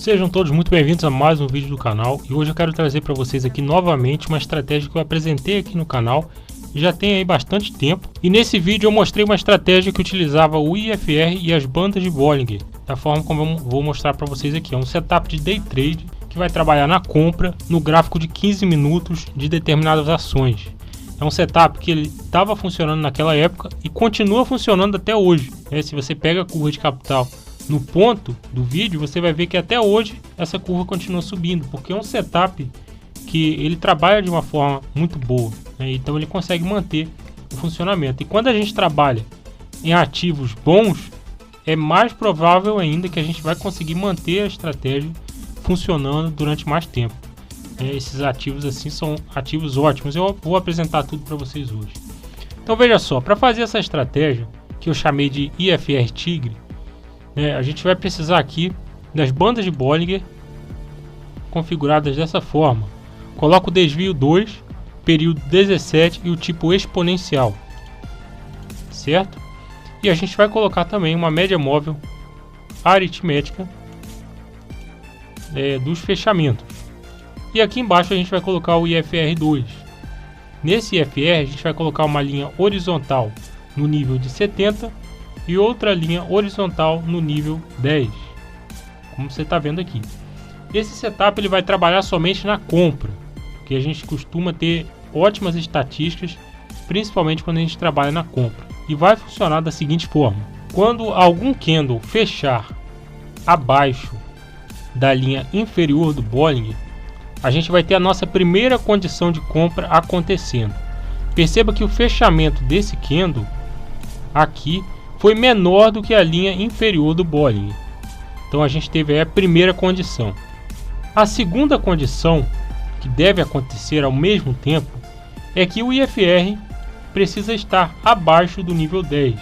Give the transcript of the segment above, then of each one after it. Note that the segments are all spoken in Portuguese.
Sejam todos muito bem-vindos a mais um vídeo do canal e hoje eu quero trazer para vocês aqui novamente uma estratégia que eu apresentei aqui no canal já tem aí bastante tempo, e nesse vídeo eu mostrei uma estratégia que utilizava o IFR e as bandas de Bollinger da forma como eu vou mostrar para vocês aqui. É um setup de day trade que vai trabalhar na compra no gráfico de 15 minutos de determinadas ações. É um setup que ele estava funcionando naquela época e continua funcionando até hoje. Se você pega a curva de capital no ponto do vídeo, você vai ver que até hoje essa curva continua subindo, porque é um setup que ele trabalha de uma forma muito boa, né? Então ele consegue manter o funcionamento. E quando a gente trabalha em ativos bons, é mais provável ainda que a gente vai conseguir manter a estratégia funcionando durante mais tempo. Esses ativos assim são ativos ótimos. Eu vou apresentar tudo para vocês hoje. Então veja só, para fazer essa estratégia que eu chamei de IFR Tigre, a gente vai precisar aqui das bandas de Bollinger configuradas dessa forma. Coloco o desvio 2, período 17 e o tipo exponencial, certo? E a gente vai colocar também uma média móvel aritmética dos fechamentos. E aqui embaixo a gente vai colocar o IFR2. Nesse IFR a gente vai colocar uma linha horizontal no nível de 70 e outra linha horizontal no nível 10, como você está vendo aqui. Esse setup ele vai trabalhar somente na compra, porque a gente costuma ter ótimas estatísticas, principalmente quando a gente trabalha na compra. E vai funcionar da seguinte forma: quando algum candle fechar abaixo da linha inferior do Bollinger, a gente vai ter a nossa primeira condição de compra acontecendo. Perceba que o fechamento desse candle aqui foi menor do que a linha inferior do Bollinger. Então a gente teve aí a primeira condição. A segunda condição, que deve acontecer ao mesmo tempo, é que o IFR precisa estar abaixo do nível 10,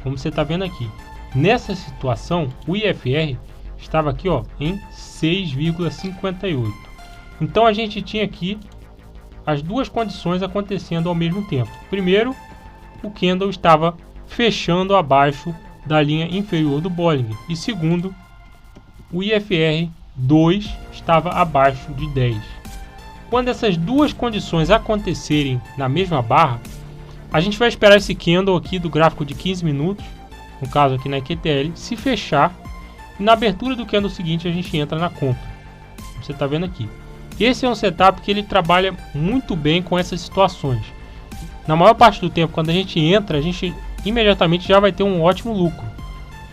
como você está vendo aqui. Nessa situação, o IFR estava aqui em 6,58. Então a gente tinha aqui as duas condições acontecendo ao mesmo tempo. Primeiro, o candle estava fechando abaixo da linha inferior do Bollinger. E segundo, o IFR 2 estava abaixo de 10. Quando essas duas condições acontecerem na mesma barra, a gente vai esperar esse candle aqui do gráfico de 15 minutos, no caso aqui na QTL, se fechar, e na abertura do candle seguinte a gente entra na compra. Você está vendo aqui. Esse é um setup que ele trabalha muito bem com essas situações. Na maior parte do tempo, quando a gente entra, a gente imediatamente já vai ter um ótimo lucro.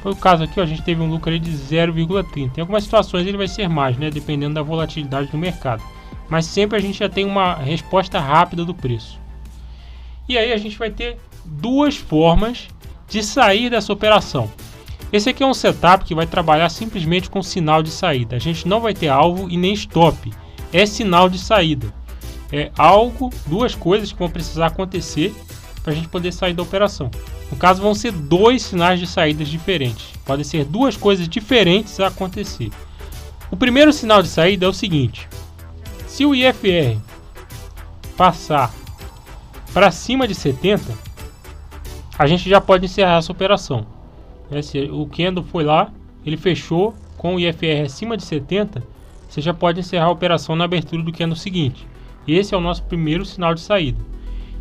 Foi o caso aqui, a gente teve um lucro aí de 0,30. Em algumas situações ele vai ser mais, dependendo da volatilidade do mercado. Mas sempre a gente já tem uma resposta rápida do preço. E aí a gente vai ter duas formas de sair dessa operação. Esse aqui é um setup que vai trabalhar simplesmente com sinal de saída. A gente não vai ter alvo e nem stop. É sinal de saída. Duas coisas que vão precisar acontecer para a gente poder sair da operação. No caso, vão ser dois sinais de saídas diferentes. Podem ser duas coisas diferentes a acontecer. O primeiro sinal de saída é o seguinte: se o IFR passar para cima de 70, a gente já pode encerrar essa operação. Se o candle foi lá, ele fechou com o IFR acima de 70, você já pode encerrar a operação na abertura do candle seguinte. Esse é o nosso primeiro sinal de saída.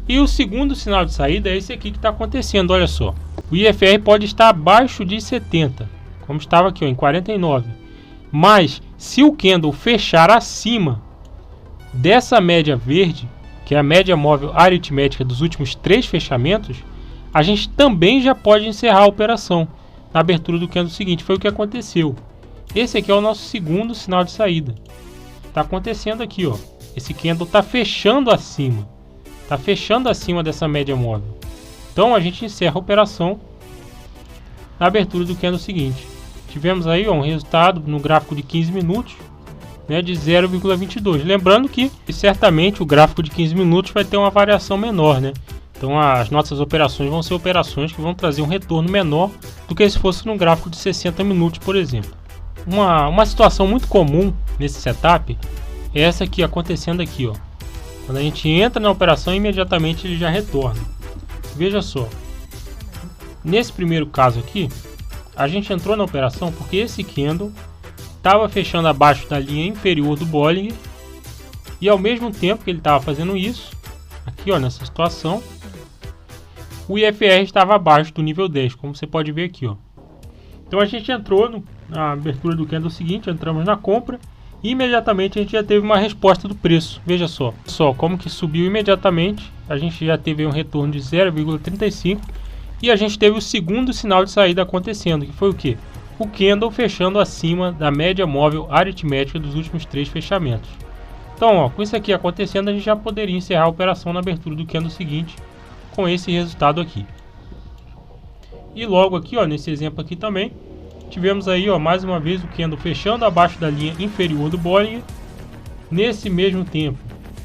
E o segundo sinal de saída é esse aqui que está acontecendo, olha só. O IFR pode estar abaixo de 70, como estava aqui em 49. Mas se o candle fechar acima dessa média verde, que é a média móvel aritmética dos últimos 3 fechamentos, a gente também já pode encerrar a operação na abertura do candle seguinte. Foi o que aconteceu. Esse aqui é o nosso segundo sinal de saída. Está acontecendo aqui, esse candle está fechando acima. Está fechando acima dessa média móvel. Então a gente encerra a operação na abertura do candle seguinte. Tivemos aí um resultado no gráfico de 15 minutos, de 0,22. Lembrando que certamente o gráfico de 15 minutos vai ter uma variação menor, Então as nossas operações vão ser operações que vão trazer um retorno menor do que se fosse num gráfico de 60 minutos, por exemplo. Uma situação muito comum nesse setup é essa aqui acontecendo aqui, Quando a gente entra na operação, imediatamente ele já retorna. Veja só, nesse primeiro caso aqui, a gente entrou na operação porque esse candle estava fechando abaixo da linha inferior do Bollinger, e ao mesmo tempo que ele estava fazendo isso, aqui ó, nessa situação, o IFR estava abaixo do nível 10, como você pode ver aqui ó. Então a gente entrou na abertura do candle seguinte, entramos na compra, e imediatamente a gente já teve uma resposta do preço. Veja só como que subiu imediatamente, a gente já teve um retorno de 0,35 e a gente teve o segundo sinal de saída acontecendo, que foi o que? O candle fechando acima da média móvel aritmética dos últimos 3 fechamentos. Então, ó, com isso aqui acontecendo, a gente já poderia encerrar a operação na abertura do candle seguinte com esse resultado aqui. E logo aqui, ó, nesse exemplo aqui também, tivemos aí, ó, mais uma vez o candle fechando abaixo da linha inferior do Bollinger. Nesse mesmo tempo,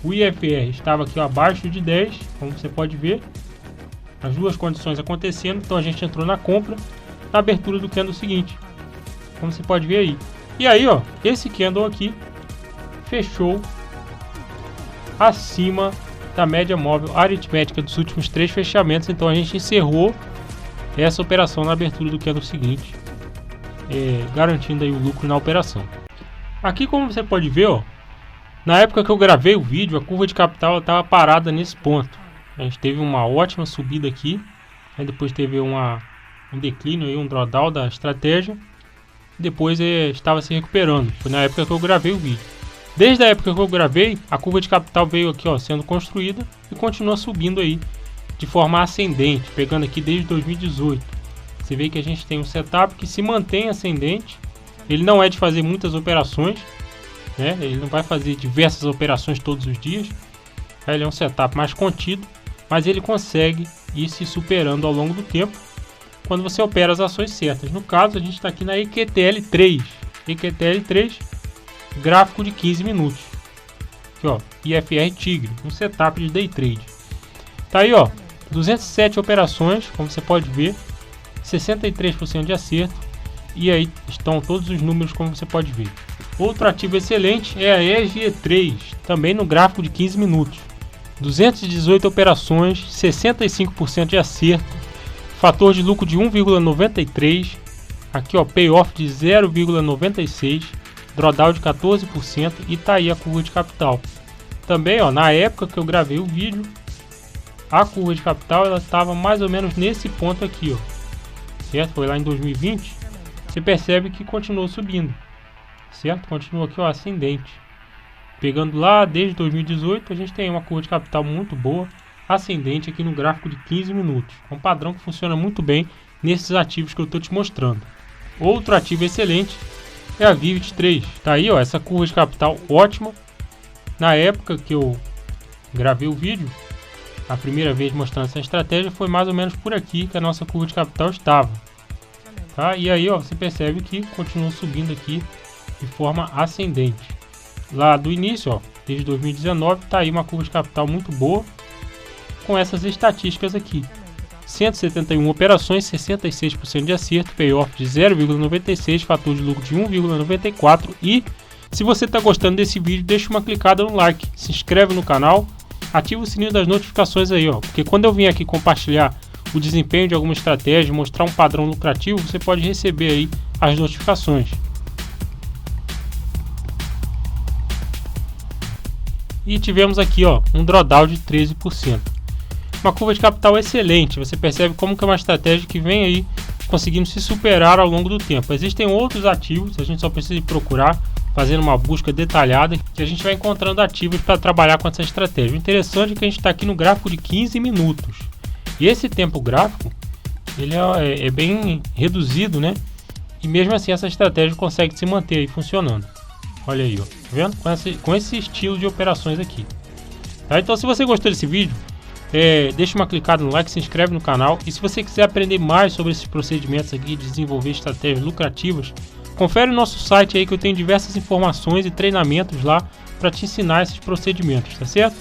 o IFR estava aqui ó, abaixo de 10, como você pode ver. As duas condições acontecendo, então a gente entrou na compra na abertura do candle seguinte, como você pode ver aí. E aí, ó, esse candle aqui fechou acima da média móvel aritmética dos últimos 3 fechamentos, então a gente encerrou essa operação na abertura do candle seguinte, garantindo aí o lucro na operação. Aqui, como você pode ver, ó, na época que eu gravei o vídeo, a curva de capital estava parada nesse ponto. A gente teve uma ótima subida aqui, aí depois teve um declínio, aí, um drawdown da estratégia, depois estava se recuperando. Foi na época que eu gravei o vídeo. Desde a época que eu gravei, a curva de capital veio aqui ó, sendo construída e continua subindo aí de forma ascendente, pegando aqui desde 2018. Você vê que a gente tem um setup que se mantém ascendente. Ele não é de fazer muitas operações, né? Ele não vai fazer diversas operações todos os dias. Ele é um setup mais contido, mas ele consegue ir se superando ao longo do tempo quando você opera as ações certas. No caso, a gente está aqui na EQTL3. EQTL3, gráfico de 15 minutos. Aqui, ó, IFR Tigre, um setup de day trade. Tá aí, ó, 207 operações, como você pode ver, 63% de acerto, e aí estão todos os números como você pode ver. Outro ativo excelente é a EGE3, também no gráfico de 15 minutos. 218 operações, 65% de acerto, fator de lucro de 1,93, aqui ó, payoff de 0,96, drawdown de 14% e tá aí a curva de capital. Também ó, na época que eu gravei o vídeo, a curva de capital ela estava mais ou menos nesse ponto aqui, ó, certo? Foi lá em 2020. Você percebe que continuou subindo, certo? Continua aqui ó, ascendente. Pegando lá desde 2018, a gente tem uma curva de capital muito boa, ascendente aqui no gráfico de 15 minutos. É um padrão que funciona muito bem nesses ativos que eu estou te mostrando. Outro ativo excelente é a Vivid 3. Tá aí ó, essa curva de capital ótima. Na época que eu gravei o vídeo, a primeira vez mostrando essa estratégia, foi mais ou menos por aqui que a nossa curva de capital estava. Tá? E aí ó, você percebe que continua subindo aqui de forma ascendente. Lá do início, ó, desde 2019, tá aí uma curva de capital muito boa, com essas estatísticas aqui. 171 operações, 66% de acerto, payoff de 0,96, fator de lucro de 1,94. E se você está gostando desse vídeo, deixa uma clicada no like, se inscreve no canal, ativa o sininho das notificações aí, ó, porque quando eu vim aqui compartilhar o desempenho de alguma estratégia, mostrar um padrão lucrativo, você pode receber aí as notificações. E tivemos aqui ó, um drawdown de 13%. Uma curva de capital excelente, você percebe como que é uma estratégia que vem aí conseguindo se superar ao longo do tempo. Existem outros ativos, a gente só precisa procurar, fazendo uma busca detalhada, que a gente vai encontrando ativos para trabalhar com essa estratégia. O interessante é que a gente está aqui no gráfico de 15 minutos. E esse tempo gráfico, ele é bem reduzido, né? E mesmo assim essa estratégia consegue se manter aí funcionando. Olha aí, ó, tá vendo? Com esse estilo de operações aqui. Tá? Então se você gostou desse vídeo, deixa uma clicada no like, se inscreve no canal. E se você quiser aprender mais sobre esses procedimentos aqui, de desenvolver estratégias lucrativas, confere o nosso site aí que eu tenho diversas informações e treinamentos lá para te ensinar esses procedimentos, tá certo?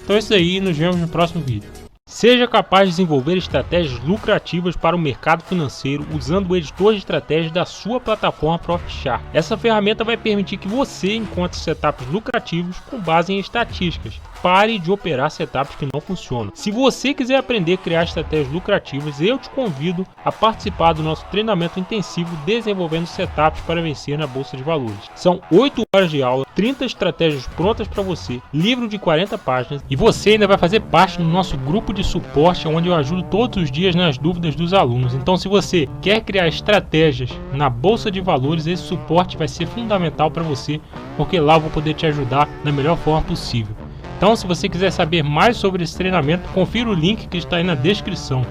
Então é isso aí, nos vemos no próximo vídeo. Seja capaz de desenvolver estratégias lucrativas para o mercado financeiro usando o editor de estratégias da sua plataforma ProfitChart. Essa ferramenta vai permitir que você encontre setups lucrativos com base em estatísticas. Pare de operar setups que não funcionam. Se você quiser aprender a criar estratégias lucrativas, eu te convido a participar do nosso treinamento intensivo Desenvolvendo Setups para Vencer na Bolsa de Valores. São 8 horas de aula, 30 estratégias prontas para você, livro de 40 páginas e você ainda vai fazer parte do nosso grupo de suporte onde eu ajudo todos os dias nas dúvidas dos alunos. Então, se você quer criar estratégias na Bolsa de Valores, esse suporte vai ser fundamental para você, porque lá eu vou poder te ajudar da melhor forma possível. Então, se você quiser saber mais sobre esse treinamento, confira o link que está aí na descrição.